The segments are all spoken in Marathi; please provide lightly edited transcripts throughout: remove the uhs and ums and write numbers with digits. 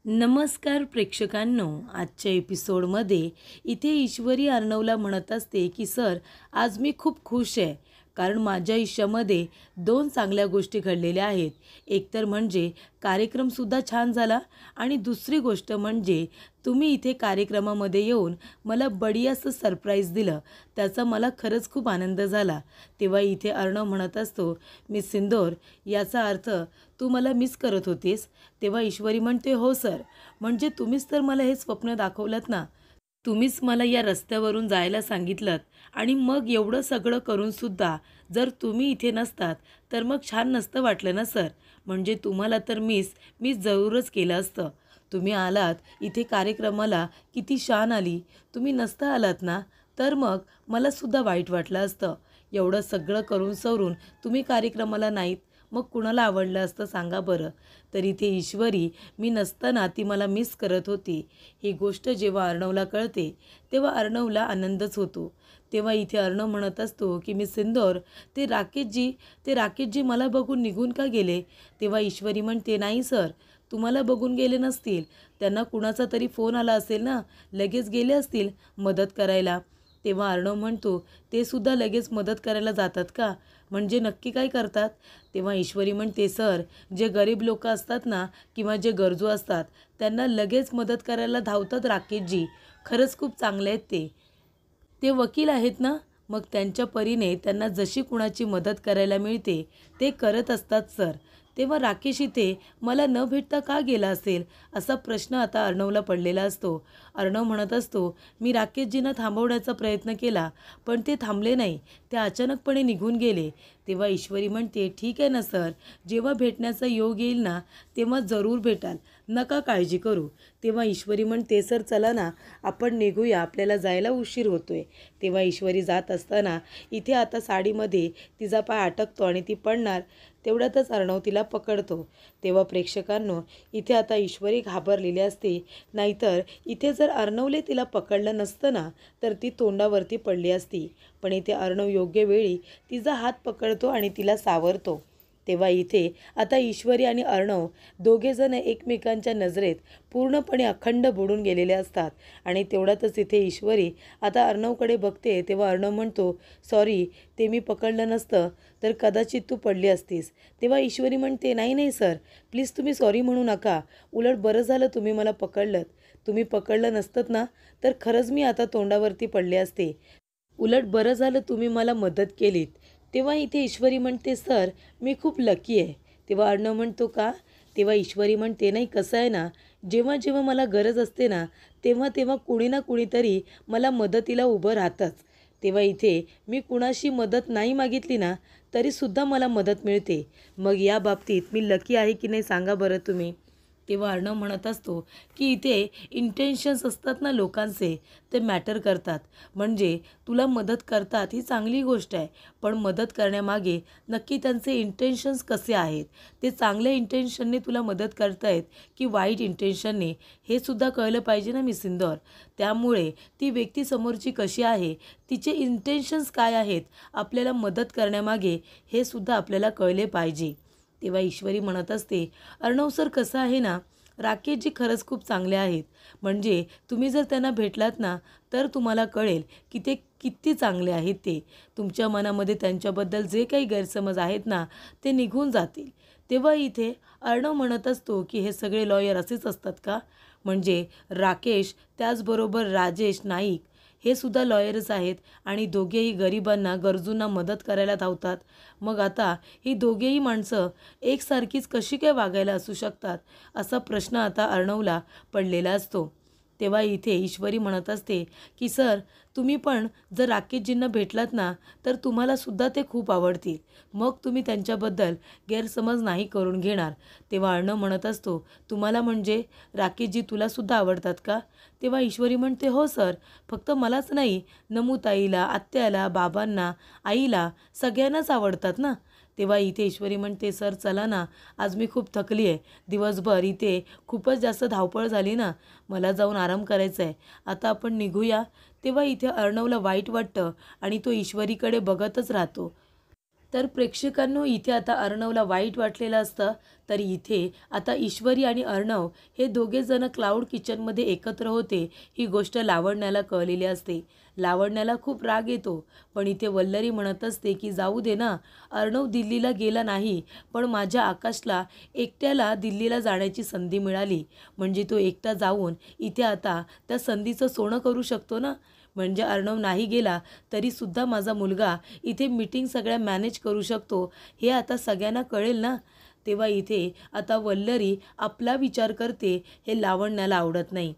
नमस्कार प्रेक्षकांनो, आजच्या एपिसोडमध्ये इथे ईश्वरी अर्णवला म्हणत असते की सर, आज मी खूप खुश आहे कारण माझ्या आयुष्यामध्ये दोन चांगल्या गोष्टी घडलेल्या आहेत. एक तर म्हणजे कार्यक्रमसुद्धा छान झाला आणि दुसरी गोष्ट म्हणजे तुम्ही इथे कार्यक्रमामध्ये येऊन मला बढियाचं सरप्राईज दिलं. त्याचा मला खरंच खूप आनंद झाला. तेव्हा इथे अर्णव म्हणत असतो, मिस सिंदूर, याचा अर्थ तू मला मिस करत होतीस? तेव्हा ईश्वरी म्हणते, हो सर, म्हणजे तुम्हीच तर मला हे स्वप्न दाखवलंत ना. तुम्हीच मला या रस्त्यावरून जायला सांगितलंत आणि मग एवढं सगळं करूनसुद्धा जर तुम्ही इथे नसतात तर मग छान नसतं वाटलं ना सर. म्हणजे तुम्हाला तर मिस मी जरूरच केलं असतं. तुम्ही आलात इथे कार्यक्रमाला, किती शान आली. तुम्ही नसता आलात ना तर मग मलासुद्धा वाईट वाटलं असतं. एवढं सगळं करून सवरून तुम्ही कार्यक्रमाला नाहीत, मग कुणाला आवडलं असतं सांगा बरं. तर इथे ईश्वरी मी नसताना ती मला मिस करत होती, ही गोष्ट जेव्हा अर्णवला कळते तेव्हा अर्णवला आनंदच होतो. तेव्हा इथे अर्णव म्हणत असतो की मी सिंदूर, ते राकेशजी मला बघून निघून का गेले? तेव्हा ईश्वरी म्हणते, नाही सर, तुम्हाला बघून गेले नसतील. त्यांना कुणाचा तरी फोन आला असेल ना, लगेच गेले असतील मदत करायला. तेव्हा अर्णव म्हणतो, ते सुद्धा लगेच मदत करायला जातात का? म्हणजे नक्की काय करतात? तेव्हा ईश्वरी म्हणते, सर, जे गरीब लोक असतात ना किंवा जे गरजू असतात त्यांना लगेच मदत करायला धावतात राकेशजी. खरंच खूप चांगले आहेत ते. ते वकील आहेत ना, मग त्यांच्या परीने त्यांना जशी कुणाची मदत करायला मिळते ते करत असतात सर. तेव्हा राकेश इथे मला न भेटता का गेला असेल, असा प्रश्न आता अर्णवला पडलेला असतो. अर्णव म्हणत असतो, मी राकेशजींना थांबवण्याचा प्रयत्न केला पण ते थांबले नाही, ते अचानकपणे निघून गेले. तेव्हा ईश्वरी म्हणते, ठीक आहे ना सर, जेव्हा भेटण्याचा योग येईल ना तेव्हा जरूर भेटाल, नका काळजी करू. तेव्हा ईश्वरी म्हणते, सर चला ना, आपण निघूया, आपल्याला जायला उशीर होतोय. तेव्हा ईश्वरी जात असताना इथे आता साडीमध्ये तिचा पाय अटकतो आणि ती पडणार. तेवढ्यातच अर्णव तिला पकडतो. तेव्हा प्रेक्षकांनो, इथे आता ईश्वरी घाबरलेली असते. नाहीतर इथे जर अर्णवले तिला पकडलं नसतं ना तर ती तोंडावरती पडली असती. पण इथे अर्णव योग्य वेळी तिचा हात पकडतो आणि तिला सावरतो. तेव्हा इथे आता ईश्वरी आणि अर्णव दोघेजण एकमेकांच्या नजरेत पूर्णपणे अखंड बुडून गेलेले असतात. आणि तेवढ्यातच इथे ईश्वरी आता अर्णवकडे बघते. तेव्हा अर्णव म्हणतो, सॉरी, ते मी पकडलं नसतं तर कदाचित तू पडली असतीस. तेव्हा ईश्वरी म्हणते, नाही नाही सर, प्लीज तुम्ही सॉरी म्हणू नका. उलट बरं झालं तुम्ही मला पकडलंत. तुम्ही पकडलं नसतं ना तर खरंच मी आता तोंडावरती पडले असते. उलट बरं झालं तुम्ही मला मदत केलीत. तेव्हा इथे ईश्वरी म्हणते, सर, मी खूप लकी आहे. तेव्हा अर्णव म्हणतो, का? तेव्हा ईश्वरी म्हणते, नाही, कसं आहे ना, जेव्हा जेव्हा मला गरज असते ना तेव्हा तेव्हा कुणी ना कुणीतरी मला मदतीला उभं राहतंच. तेव्हा इथे मी कुणाशी मदत नाही मागितली ना तरीसुद्धा मला मदत मिळते. मग या बाबतीत मी लकी आहे की नाही सांगा बरं तुम्ही. तेव्हा अर्णव म्हणत असतो की इथे इंटेन्शन्स असतात ना लोकांचे, ते मॅटर करतात. म्हणजे तुला मदत करतात ही चांगली गोष्ट आहे, पण मदत करण्यामागे नक्की त्यांचे इंटेन्शन्स कसे आहेत, ते चांगल्या इंटेन्शनने तुला मदत करतायत की वाईट इंटेन्शनने, हे सुद्धा कळलं पाहिजे ना मी सिंदूर. त्यामुळे ती व्यक्ती समोरची कशी आहे, तिचे इंटेन्शन्स काय आहेत आपल्याला मदत करण्यामागे, हे सुद्धा आपल्याला कळले पाहिजे. तेव्हा ईश्वरी म्हणत असते, अर्णव सर, कसं आहे ना, राकेशजी खरंच खूप चांगले आहेत. म्हणजे तुम्ही जर त्यांना भेटलात ना तर तुम्हाला कळेल की ते किती चांगले आहेत. ते तुमच्या मनामध्ये त्यांच्याबद्दल जे काही गैरसमज आहेत ना ते निघून जातील. तेव्हा इथे अर्णव म्हणत असतो की हे सगळे लॉयर असेच असतात का? म्हणजे राकेश त्याचबरोबर राजेश नाईक हे सुद्धा लॉयरच आहेत आणि दोघेही गरिबांना, गरजूंना मदत करायला धावतात. मग आता ही दोघेही माणसं एकसारखीच कशी काय वागायला असू शकतात, असा प्रश्न आता अर्णवला पडलेला असतो. तेव्हा इथे ईश्वरी म्हणत असते की सर, तुम्ही पण जर राकेशजींना भेटलात ना तर तुम्हालासुद्धा ते खूप आवडतील. मग तुम्ही त्यांच्याबद्दल गैरसमज नाही करून घेणार. तेव्हा अर्णव म्हणत असतो, तुम्हाला म्हणजे राकेशजी तुलासुद्धा आवडतात का? तेव्हा ईश्वरी म्हणते, हो सर, फक्त मलाच नाही, नमूताईला, आत्याला, बाबांना, आईला, सगळ्यांनाच आवडतात ना. तेव्हा इथे ईश्वरी म्हणते, सर चला ना, आज मी खूप थकली आहे. दिवसभर इथे खूपच जास्त धावपळ झाली ना, मला जाऊन आराम करायचा आहे. आता आपण निघूया. तेव्हा इथे अर्णवला वाईट वाटतं आणि तो ईश्वरीकडे बघतच राहतो. तर प्रेक्षकांनो, इथे आता अर्णवला वाईट वाटलेलं असतं. तर इथे आता ईश्वरी आणि अर्णव हे दोघेजण क्लाउड किचनमध्ये एकत्र होते ही गोष्ट लावण्याला कळलेली असते. लावण्याला खूप राग येतो, पण इथे वल्लरी म्हणत असते की जाऊ दे ना, अर्णव दिल्लीला गेला नाही, पण माझ्या आकाशला एकट्याला दिल्लीला जाण्याची संधी मिळाली, म्हणजे तो एकटा जाऊन इथे आता त्या संधीचं सोनं करू शकतो ना. म्हणजे अर्णव नाही गेला तरीसुद्धा माझा मुलगा इथे मीटिंग सगळ्या मॅनेज करू शकतो, हे आता सगळ्यांना कळेल ना. तेव्हा इथे आता वल्लरी आपला विचार करते, हे लावण्याला आवडत नाही.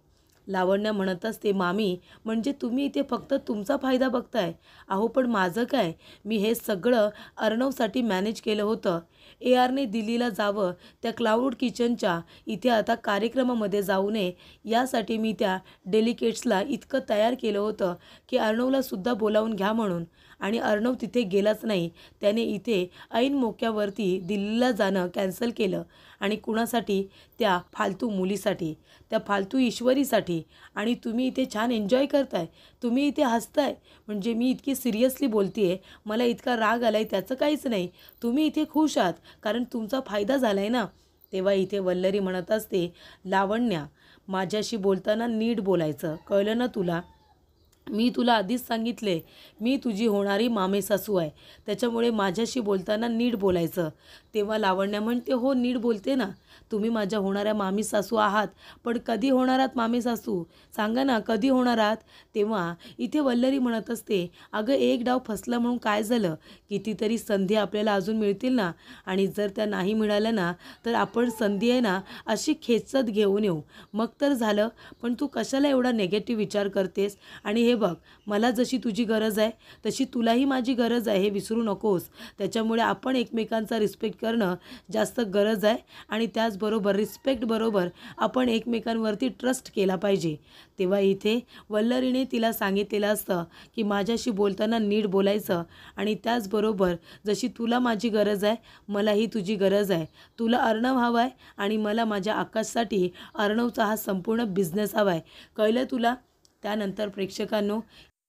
लावण्य म्हणत असते, मामी म्हणजे तुम्ही इथे फक्त तुमचा फायदा बघताय. अहो पण माझं काय, मी हे सगळं अर्णवसाठी मॅनेज केलं होतं. ARने दिल्लीला जावं, त्या क्लाउड किचनच्या इथे आता कार्यक्रमामध्ये जाऊ नये यासाठी मी त्या डेलिकेट्सला इतकं तयार केलं होतं की अर्णवलासुद्धा बोलावून घ्या म्हणून. आणि अर्णव तिथे गेलाच नाही. त्याने इथे ऐन मोक्यावरती दिल्लीला जाणं कॅन्सल केलं. आणि कुणासाठी? त्या फालतू मुलीसाठी, त्या फालतू ईश्वरीसाठी. आणि तुम्ही इथे छान एन्जॉय करताय, तुम्ही इथे हसताय, म्हणजे मी इतकी सिरियसली बोलते मला इतका राग आलाय त्याचं काहीच नाही. तुम्ही इथे खुश आहात कारण तुमचा फायदा झालाय ना. तेव्हा इथे वल्लरी म्हणत असते, लावण्या माझ्याशी बोलताना नीट बोलायचं, कळलं ना तुला. मी तुला आधीच सांगितले, मी तुझी होणारी मामेसासू आहे, त्याच्यामुळे माझ्याशी बोलताना नीट बोलायचं. तेव्हा लावण्या म्हणते, हो नीट बोलते ना, तुम्ही माझ्या होणाऱ्या मामी सासू आहात, पण कधी होणार आहात मामी सासू, सांगा ना कधी होणार आहात. तेव्हा इथे वल्लरी म्हणत असते, अगं एक डाव फसला म्हणून काय झालं, कितीतरी संधी आपल्याला अजून मिळतील ना. आणि जर त्या नाही मिळाल्या ना तर आपण संधी आहे ना अशी खेचत घेऊन येऊ, मग तर झालं. पण तू कशाला एवढा नेगेटिव्ह विचार करतेस. आणि हे बघ, मला जशी तुझी गरज आहे तशी तुलाही माझी गरज आहे, हे विसरू नकोस. त्याच्यामुळे आपण एकमेकांचा रिस्पेक्ट करणं जास्त गरज आहे. आणि त्याचबरोबर रिस्पेक्टबरोबर आपण एकमेकांवरती ट्रस्ट केला पाहिजे. तेव्हा इथे वल्लरीने तिला सांगितलेलं असतं की माझ्याशी बोलताना नीट बोलायचं. आणि त्याचबरोबर जशी तुला माझी गरज आहे मलाही तुझी गरज आहे. तुला अर्णव हवा आहे आणि मला माझ्या आकाशसाठी अर्णवचा हा संपूर्ण बिझनेस हवा आहे, कळलं तुला. त्यानंतर प्रेक्षकांनो,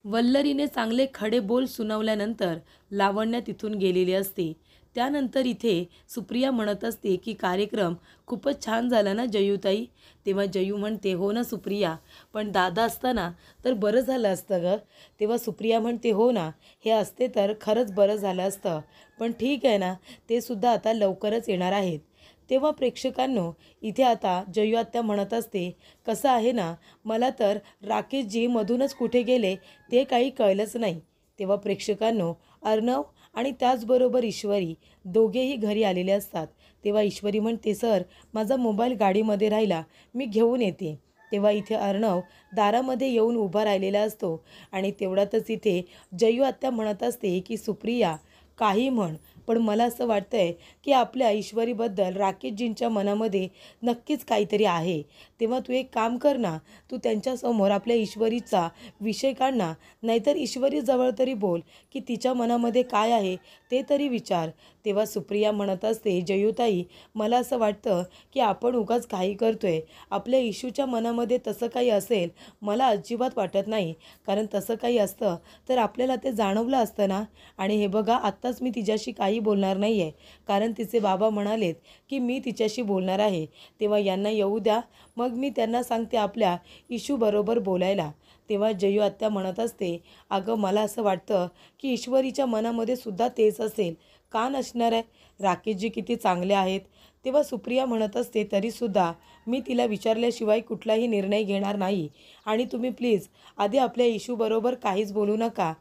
वल्लरीने चांगले खडे बोल सुनावल्यानंतर लावण्य तिथून गेलेली असते. त्यानंतर इथे सुप्रिया म्हणत असते की कार्यक्रम खूपच छान झाला ना जयूताई. तेव्हा जयू म्हणते, हो ना सुप्रिया, पण दादा असताना तर बरं झालं असतं गं. तेव्हा सुप्रिया म्हणते, हो ना, हे असते तर खरंच बरं झालं असतं, पण ठीक आहे ना, ते सुद्धा आता लवकरच येणार आहेत. तेव्हा प्रेक्षकांनो, इथे आता जयू आत्या म्हणत असते, कसं आहे ना, मला तर राकेशजी मधूनच कुठे गेले ते काही कळलंच नाही. तेव्हा प्रेक्षकांनो, अर्णव आणि त्याचबरोबर ईश्वरी दोघेही घरी आलेले असतात. तेव्हा ईश्वरी म्हणते, सर माझा मोबाईल गाडीमध्ये राहिला, मी घेऊन येते. तेव्हा इथे अर्णव दारामध्ये येऊन उभा राहिलेला असतो. आणि तेवढ्यातच इथे जयू आत्या म्हणत असते की सुप्रिया काही म्हण, पण मला असं वाटतंय की आपल्या ईश्वरीबद्दल राकेशजींच्या मनामध्ये नक्कीच काहीतरी आहे. तेव्हा तू एक काम कर ना, तू त्यांच्यासमोर आपल्या ईश्वरीचा विषय काढ ना, नाहीतर ईश्वरीजवळ तरी बोल की तिच्या मनामध्ये काय आहे ते तरी विचार. तेव्हा सुप्रिया म्हणत असते, जयूताई मला असं वाटतं की आपण उगाच घाई करतोय. आपल्या इशूच्या मनामध्ये तसं काही असेल मला अजिबात वाटत नाही, कारण तसं काही असतं तर आपल्याला ते जाणवलं असतं ना. आणि हे बघा, आत्ताच मी तिच्याशी काही बोलणार नाही आहे, कारण तिचे बाबा म्हणालेत की मी तिच्याशी बोलणार आहे. तेव्हा यांना येऊ द्या, मग मी त्यांना सांगते आपल्या इशूबरोबर बोलायला. तेव्हा जयू आत्या म्हणत असते, अगं मला असं वाटतं की ईश्वरीच्या मनामध्ये सुद्धा तेच असेल. का नसणार आहे, राकेशजी किती चांगले आहेत. तेव्हा सुप्रिया म्हणत असते, तरीसुद्धा मी तिला विचारल्याशिवाय कुठलाही निर्णय घेणार नाही, आणि तुम्ही प्लीज आधी आपल्या इशूबरोबर काहीच बोलू नका.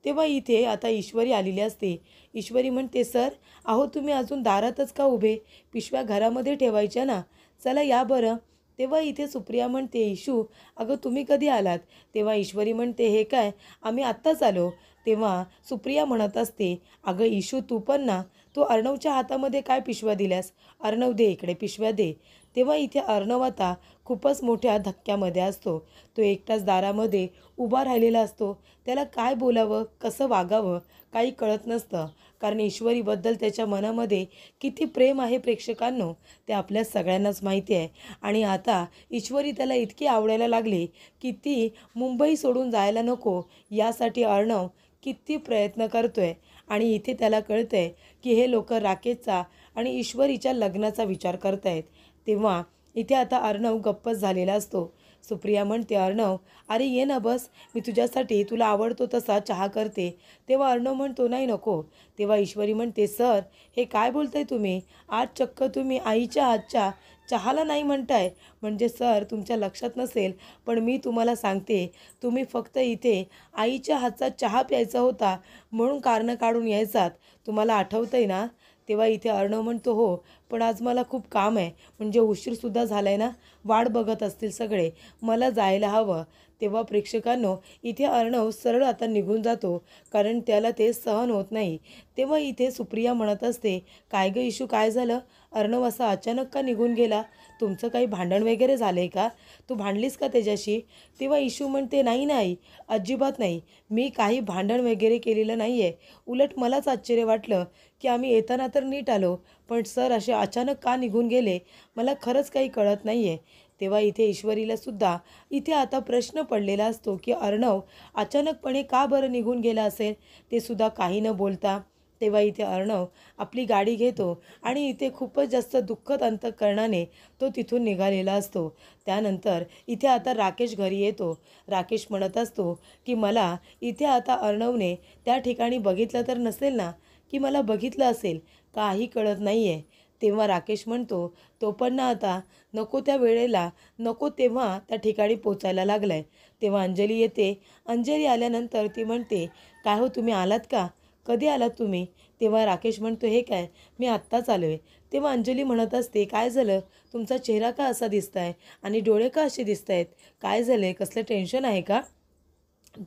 तेव्हा इथे आता ईश्वरी आलेली असते. ईश्वरी म्हणते, सर अहो तुम्ही अजून दारातच का उभे, पिशव्या घरामध्ये ठेवायच्या ना, चला या बरं. तेव्हा इथे सुप्रिया म्हणते, इशू अगं तुम्ही कधी आलात. तेव्हा ईश्वरी म्हणते, हे काय, आम्ही आत्ताच आलो. तेव्हा सुप्रिया म्हणत असते, अगं इशू तू पण ना, तू अर्णवच्या हातामध्ये काय पिशव्या दिल्यास, अर्णव दे इकडे पिशव्या दे. तेव्हा इथे अर्णव आता खूपच मोठ्या धक्क्यामध्ये असतो. तो एकटाच दारामध्ये उभा राहिलेला असतो. त्याला काय बोलावं, कसं वागावं काही कळत नसतं, कारण ईश्वरीबद्दल त्याच्या मनामध्ये किती प्रेम आहे प्रेक्षकांनो ते आपल्या सगळ्यांनाच माहिती आहे. आणि आता ईश्वरी त्याला इतकी आवडायला लागली की ती मुंबई सोडून जायला नको यासाठी अर्णव किती प्रयत्न करतोय. आणि इथे त्याला कळतंय की हे लोक राकेशचा आणि ईश्वरीच्या लग्नाचा विचार करतायत. तेव्हा इथे आता अर्णव गप्पच झालेला असतो. सुप्रिया म्हणते, अर्णव अरे ये ना बस, मी तुझ्यासाठी तुला आवडतो तसा चहा करते. तेव्हा अर्णव म्हणतो नाही नको. तेव्हा ईश्वरी म्हणते, सर हे काय बोलताय तुम्ही, आज चक्क तुम्ही आईच्या हातच्या चहाला नाही म्हणताय. म्हणजे सर तुमच्या लक्षात नसेल पण मी तुम्हाला सांगते, तुम्ही फक्त इथे आईच्या हातचा चहा प्यायचा होता म्हणून कारणं काढून यायचात. तुम्हाला आठवतंय ना. तेव्हा इथे अर्णव म्हणतो, हो पण आज मला खूप काम आहे, म्हणजे उशीरसुद्धा झाला आहे ना, वाट बघत असतील सगळे, मला जायला हवं. तेव्हा प्रेक्षकांनो इथे अर्णव सरळ आता निघून जातो, कारण त्याला ते सहन होत नाही. तेव्हा इथे सुप्रिया म्हणत असते, काय गं इशू काय झालं, अर्णव असा अचानक का निघून गेला, तुमचं काही भांडण वगैरे झालं आहे का, तू भांडलीस का त्याच्याशी. तेव्हा इशू म्हणते, नाही नाही अजिबात नाही, मी काही भांडण वगैरे केलेलं नाही आहे. उलट मलाच आश्चर्य वाटलं की आम्ही येताना तर नीट आलो, पण सर असे अचानक का निघून गेले, मला खरंच काही कळत नाही आहे. तेव्हा इथे ईश्वरीला सुद्धा इथे आता प्रश्न पडलेला असतो की अर्णव अचानकपणे का बरं निघून गेला असेल, ते सुद्धा काही न बोलता. तेव्हा इथे अर्णव आपली गाडी घेतो आणि इथे खूपच जास्त दुःखद अंतःकरणाने तो तिथून निघालेला असतो. त्यानंतर इथे आता राकेश घरी येतो. राकेश म्हणत असतो की मला इथे आता अर्णवने त्या ठिकाणी बघितलं तर नसेल ना, की मला बघितलं असेल, काही कळत नाही आहे. तेव्हा राकेश म्हणतो, तो पण ना आता नको त्या वेळेला नको तेव्हा त्या ठिकाणी पोचायला लागला आहे. तेव्हा अंजली येते. अंजली आल्यानंतर ती म्हणते, काय हो तुम्ही आलात का, कधी आलात तुम्ही. तेव्हा राकेश म्हणतो, हे काय मी आत्ताच आलो आहे. तेव्हा अंजली म्हणत असते, काय झालं, तुमचा चेहरा का असा दिसत आहे आणि डोळे का असे दिसत आहेत, काय झालं आहे, कसलं टेन्शन आहे का.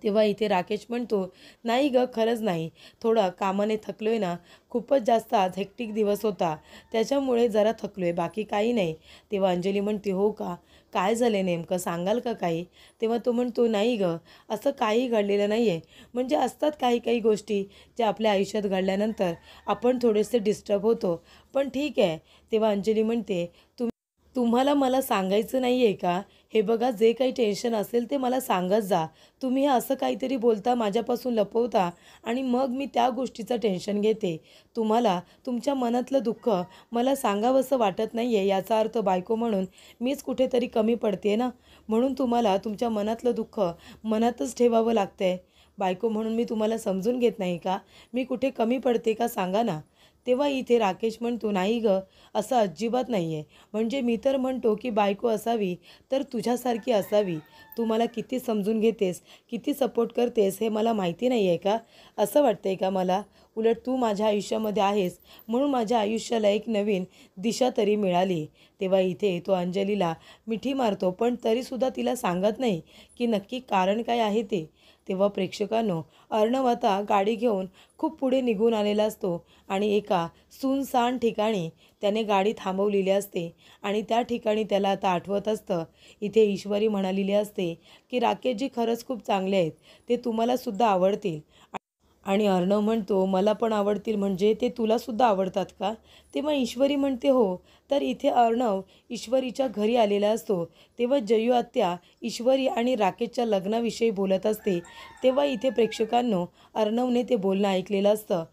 तेव्हा इथे राकेश म्हणतो, नाही गं खरंच नाही, थोडा कामाने थकलो आहे ना, खूपच जास्त आज हेक्टिक दिवस होता त्याच्यामुळे जरा थकलो आहे, बाकी काही नाही. तेव्हा अंजली म्हणते, हो का, काय झालं आहे नेमकं सांगाल का काही. तेव्हा तो म्हणतो, नाही गं असं काही घडलेलं नाही आहे, म्हणजे असतात काही काही गोष्टी ज्या आपल्या आयुष्यात घडल्यानंतर आपण थोडेसे डिस्टर्ब होतो, पण ठीक आहे. तेव्हा अंजली म्हणते, तुम्हाला मला सांगायचं नाही आहे का, हे बघा जे काही टेन्शन असेल ते मला सांगत जा. तुम्ही हे असं काहीतरी बोलता, माझ्यापासून लपवता आणि मग मी त्या गोष्टीचं टेन्शन घेते. तुम्हाला तुमच्या मनातलं दुःख मला सांगावंसं वाटत नाही आहे, याचा अर्थ बायको म्हणून मीच कुठेतरी कमी पडते ना, म्हणून तुम्हाला तुमच्या मनातलं दुःख मनातच ठेवावं लागतं आहे. बायको म्हणून मी तुम्हाला समजून घेत नाही का, मी कुठे कमी पडते का सांगा ना. तेव्हा इथे राकेश म्हणतो, नाही गं असं अजिबात नाही आहे, म्हणजे मी तर म्हणतो की बायको असावी तर तुझ्यासारखी असावी. तू मला किती समजून घेतेस, किती सपोर्ट करतेस हे मला माहिती नाही आहे का, असं वाटतं आहे का मला. उलट तू माझ्या आयुष्यामध्ये आहेस म्हणून माझ्या आयुष्याला एक नवीन दिशा तरी मिळाली. तेव्हा इथे तो अंजलीला मिठी मारतो, पण तरीसुद्धा तिला सांगत नाही की नक्की कारण काय आहे ते. तेव्हा प्रेक्षकांनो अर्णव आता गाडी घेऊन खूप पुढे निघून आलेला असतो आणि एका सुनसान ठिकाणी त्याने गाडी थांबवलेली असते आणि त्या ठिकाणी त्याला आता आठवत असतं, इथे ईश्वरी म्हणालेली असते की राकेशजी खरंच खूप चांगले आहेत, ते तुम्हालासुद्धा आवडतील. आणि अर्णव म्हणतो, मला पण आवडतील म्हणजे ते तुलासुद्धा आवडतात का. तेव्हा ईश्वरी म्हणते, हो. तर इथे अर्णव ईश्वरीच्या घरी आलेला असतो. तेव्हा जयू आत्या ईश्वरी आणि राकेशच्या लग्नाविषयी बोलत असते. तेव्हा इथे प्रेक्षकांनो अर्णवने ते बोलणं ऐकलेलं असतं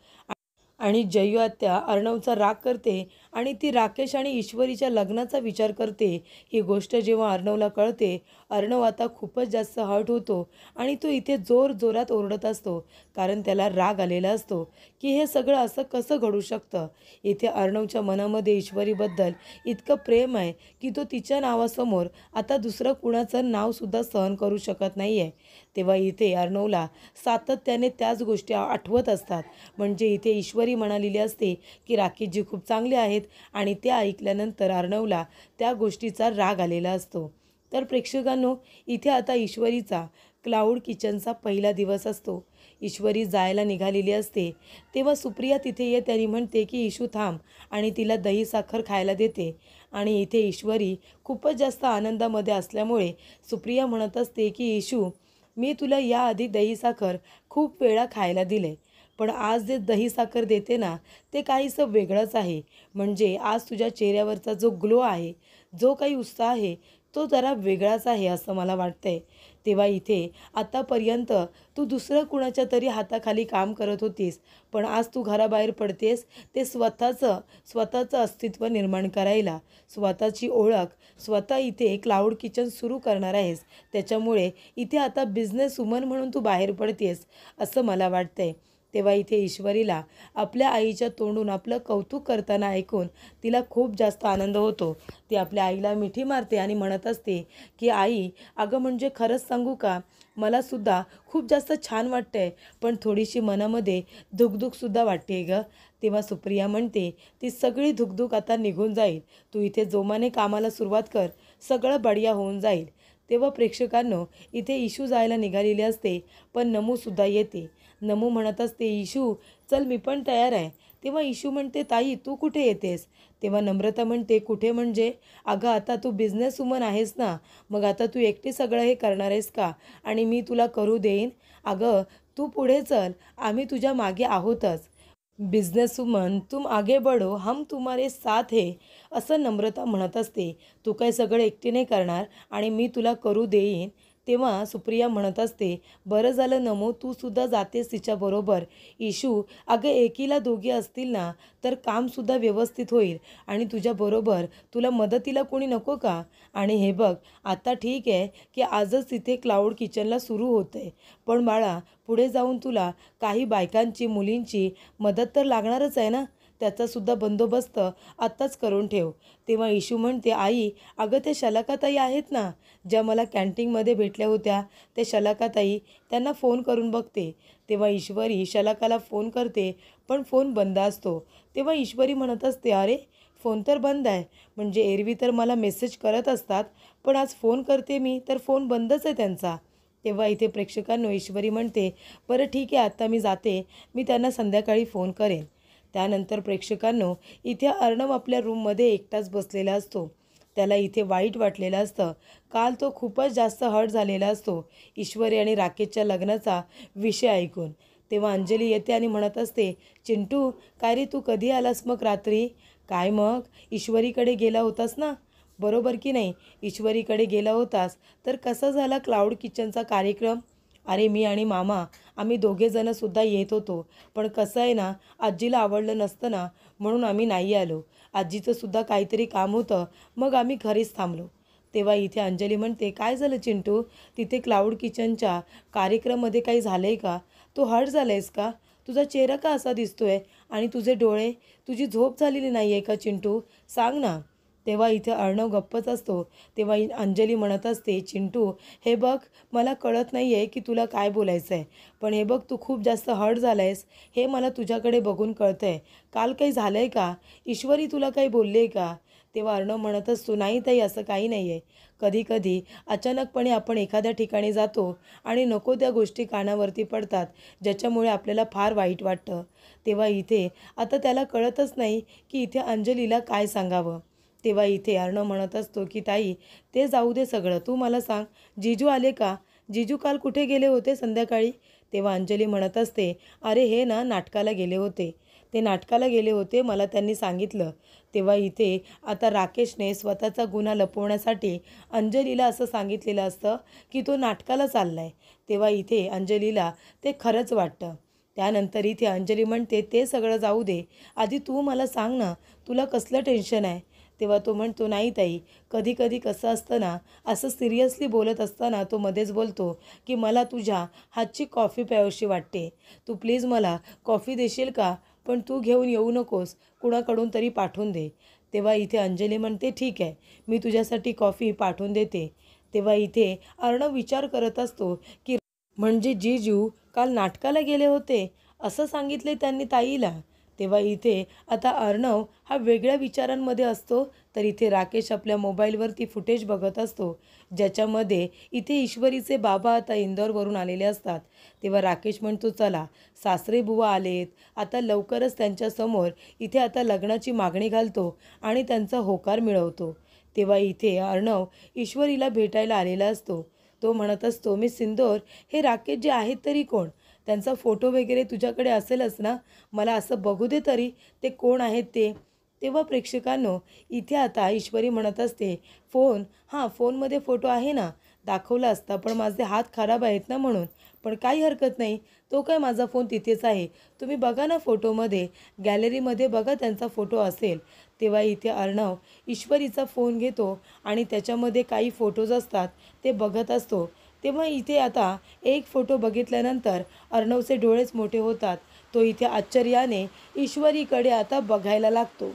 आणि जयू आत्या अर्णवचा राग करते आणि ती राकेश आणि ईश्वरीच्या लग्नाचा विचार करते. ही गोष्ट जेव्हा अर्णवला कळते, अर्णव आता खूपच जास्त हर्ट होतो आणि तो इथे जोरात ओरडत असतो, कारण त्याला राग आलेला असतो की हे सगळं असं कसं घडू शकतं. इथे अर्णवच्या मनामध्ये ईश्वरीबद्दल इतकं प्रेम आहे की तो तिच्या नावासमोर आता दुसरं कुणाचं नावसुद्धा सहन करू शकत नाही आहे. तेव्हा इथे अर्णवला सातत्याने त्याच गोष्टी आठवत असतात. म्हणजे इथे ईश्वरी म्हणालेली असते की राकेशजी खूप चांगले आहेत आणि ते ऐकल्यानंतर अर्णवला त्या गोष्टीचा राग आलेला असतो. तर प्रेक्षकांनो इथे आता ईश्वरीचा क्लाउड किचनचा पहिला दिवस असतो. ईश्वरी जायला निघालेली असते तेव्हा सुप्रिया तिथे येते आणि म्हणते की इशू थांब, आणि तिला दही साखर खायला देते. आणि इथे ईश्वरी खूपच जास्त आनंदामध्ये असल्यामुळे सुप्रिया म्हणत असते की इशू, मी तुला याआधी दही साखर खूप वेळा खायला दिले, पण आज जे दही साखर देते ना ते काहीसं वेगळंच आहे. म्हणजे आज तुझ्या चेहऱ्यावरचा जो ग्लो आहे, जो काही उत्साह आहे, तो जरा वेगळाच आहे असं मला वाटतंय. तेव्हा इथे आतापर्यंत तू दुसरं कुणाच्या तरी हाताखाली काम करत होतीस, पण आज तू घराबाहेर पडतेस ते स्वतःचं अस्तित्व निर्माण करायला, स्वतःची ओळख, स्वतः इथे क्लाउड किचन सुरू करणार आहेस. त्याच्यामुळे इथे आता बिझनेस वुमन म्हणून तू बाहेर पडतेस असं मला वाटतंय. तेव्हा इथे ईश्वरीला आपल्या आईच्या तोंडून आपलं कौतुक करताना ऐकून तिला खूप जास्त आनंद होतो. ती आपल्या आईला मिठी मारते आणि म्हणत असते की आई, अगं म्हणजे खरंच सांगू का, मलासुद्धा खूप जास्त छान वाटतंय, पण थोडीशी मनामध्ये धुकधुकसुद्धा वाटते गं. तेव्हा सुप्रिया म्हणते, ती सगळी धुकधुक आता निघून जाईल. तू इथे जोमाने कामाला सुरुवात कर, सगळं बढिया होऊन जाईल. तेव्हा प्रेक्षकांनो, इथे इशू जायला निघालेली असते, पण नमूसुद्धा येते. नमू म्हणत असते, इशू चल मी पण तयार आहे. तेव्हा इशू म्हणते, ताई तू कुठे येतेस? तेव्हा नम्रता म्हणते, कुठे म्हणजे? अगं आता तू बिझनेस वुमन आहेस ना, मग आता तू एकटी सगळं हे करणार आहेस का? आणि मी तुला करू देईन? अगं तू पुढे चल, आम्ही तुझ्या मागे आहोतच. बिझनेस वुमन तुम आगे बढ़ो, हम तुम्हारे साथ है, असं नम्रता म्हणत असते. तू काय सगळं एकटीने करणार आणि मी तुला करू देईन? तेव्हा सुप्रिया म्हणत असते, बरं झालं नमो तू सुद्धा जातेस तिच्याबरोबर. इशू अगं एकीला दोघी असतील ना तर कामसुद्धा व्यवस्थित होईल आणि तुझ्याबरोबर तुला मदतीला कोणी नको का? आणि हे बघ, आता ठीक आहे की आजच तिथे क्लाउड किचनला सुरू होतं आहे, पण बाळा पुढे जाऊन तुला काही बायकांची, मुलींची मदत तर लागणारच आहे ना, त्याचासुद्धा बंदोबस्त आत्ताच करून ठेव. तेव्हा इशू म्हणते, आई अगं त्या शलाकाताई आहेत ना, ज्या मला कॅन्टीनमध्ये भेटल्या होत्या, त्या शलाकाताई, त्यांना फोन करून बघते. तेव्हा ईश्वरी शलाकाला फोन करते, पण फोन बंद असतो. तेव्हा ईश्वरी म्हणत असते, अरे फोन तर बंद आहे, म्हणजे एरवी तर मला मेसेज करत असतात, पण आज फोन करते मी तर फोन बंदच आहे त्यांचा. तेव्हा इथे प्रेक्षकांनो ईश्वरी म्हणते, बरं ठीक आहे आता मी जाते, मी त्यांना संध्याकाळी फोन करेन. त्यानंतर प्रेक्षकांनो इथे अर्णव आपल्या रूममध्ये एकटाच बसलेला असतो. त्याला इथे वाईट वाटलेलं असतं. काल तो खूपच जास्त हर्ट झालेला असतो ईश्वरी आणि राकेशच्या लग्नाचा विषय ऐकून. तेव्हा अंजली येते आणि म्हणत असते, चिंटू काय रे तू कधी आलास मग रात्री? काय मग ईश्वरीकडे गेला होतास ना, बरोबर की नाही? ईश्वरीकडे गेला होतास तर कसा झाला क्लाउड किचनचा कार्यक्रम? अरे मी आणि मामा आम्ही दोघेजणंसुद्धा येत होतो, पण कसं आहे ना, आजीला आवडलं नसतं ना, म्हणून आम्ही नाही आलो. आजीचंसुद्धा काहीतरी काम होतं, मग आम्ही घरीच थांबलो. तेव्हा इथे अंजली म्हणते, काय झालं चिंटू, तिथे क्लाउड किचनच्या कार्यक्रममध्ये काही झालं आहे का? तू हर्ट झाला आहेस का? तुझा चेहरा का असा दिसतोय आणि तुझे डोळे, तुझी झोप झालेली नाही आहे का चिंटू? सांग ना. तेव्हा इथे अर्णव गप्पच असतो. तेव्हा अंजली म्हणत असते, चिंटू हे बघ, मला कळत नाही आहे की तुला काय बोलायचं आहे, पण हे बघ तू खूप जास्त हर्ट झाला आहेस हे मला तुझ्याकडे बघून कळतं आहे. काल काही झालं आहे का? ईश्वरी तुला काही बोलले आहे का? तेव्हा अर्णव म्हणत असतो, नाही ताई असं काही नाही आहे. कधीकधी अचानकपणे आपण एखाद्या ठिकाणी जातो आणि नको त्या गोष्टी कानावरती पडतात, ज्याच्यामुळे आपल्याला फार वाईट वाटतं. तेव्हा इथे आता त्याला कळतच नाही की इथे अंजलीला काय सांगावं. तेव्हा इथे अर्णव म्हणत असतो की ताई ते जाऊ दे सगळं, तू मला सांग जीजू आले का? जीजू काल कुठे गेले होते संध्याकाळी? तेव्हा अंजली म्हणत असते, अरे हे ना नाटकाला गेले होते, ते नाटकाला गेले होते मला त्यांनी सांगितलं. तेव्हा इथे आता राकेशने स्वतःचा गुन्हा लपवण्यासाठी अंजलीला असं सांगितलेलं असतं की तो नाटकाला चालला आहे. तेव्हा इथे अंजलीला ते खरंच वाटतं. त्यानंतर इथे अंजली म्हणते, ते सगळं जाऊ दे, आधी तू मला सांग ना, तुला कसलं टेन्शन आहे? तेव्हा तो म्हणतो, नाही ताई कधी कधी कसं असतं ना, असं सिरियसली बोलत असताना तो मध्येच बोलतो की मला तुझ्या हातची कॉफी प्यावीशी वाटते, तू प्लीज मला कॉफी देशील का? पण तू घेऊन येऊ नकोस, कुणाकडून तरी पाठवून दे. तेव्हा इथे अंजली म्हणते, ठीक आहे मी तुझ्यासाठी कॉफी पाठवून देते. तेव्हा इथे अर्णव विचार करत असतो की म्हणजे जीजू काल नाटकाला गेले होते असं सांगितले त्यांनी ताईला. तेव्हा इथे आता अर्णव हा वेगळ्या विचारांमध्ये असतो, तर इथे राकेश आपल्या मोबाईलवरती फुटेज बघत असतो, ज्याच्यामध्ये इथे ईश्वरीचे बाबा आता इंदोरवरून आलेले असतात. तेव्हा राकेश म्हणतो, चला सासरे बुवा आलेत, आता लवकरच त्यांच्यासमोर इथे आता लग्नाची मागणी घालतो आणि त्यांचा होकार मिळवतो. तेव्हा इथे अर्णव ईश्वरीला भेटायला आलेला असतो. तो म्हणत असतो, मी सिंदोर, हे राकेश जे आहेत तरी कोण? त्यांचा फोटो वगैरे तुझ्याकडे असेलच ना, मला असं बघू दे तरी ते कोण आहेत ते. तेव्हा प्रेक्षकांनो इथे आता ईश्वरी म्हणत असते, फोन फोनमध्ये फोटो आहे ना, दाखवला असता पण माझे हात खराब आहेत ना म्हणून. पण काही हरकत नाही, तो काय माझा फोन तिथेच आहे. तुम्ही बघा ना फोटोमध्ये, गॅलरीमध्ये बघा त्यांचा फोटो असेल. तेव्हा इथे अर्णव ईश्वरीचा फोन घेतो आणि त्याच्यामध्ये काही फोटोज असतात ते बघत असतो. तेव्हा इथे आता एक फोटो बघितल्यानंतर अर्णवचे डोळेच मोठे होतात. तो इथे आश्चर्याने ईश्वरीकडे आता बघायला लागतो.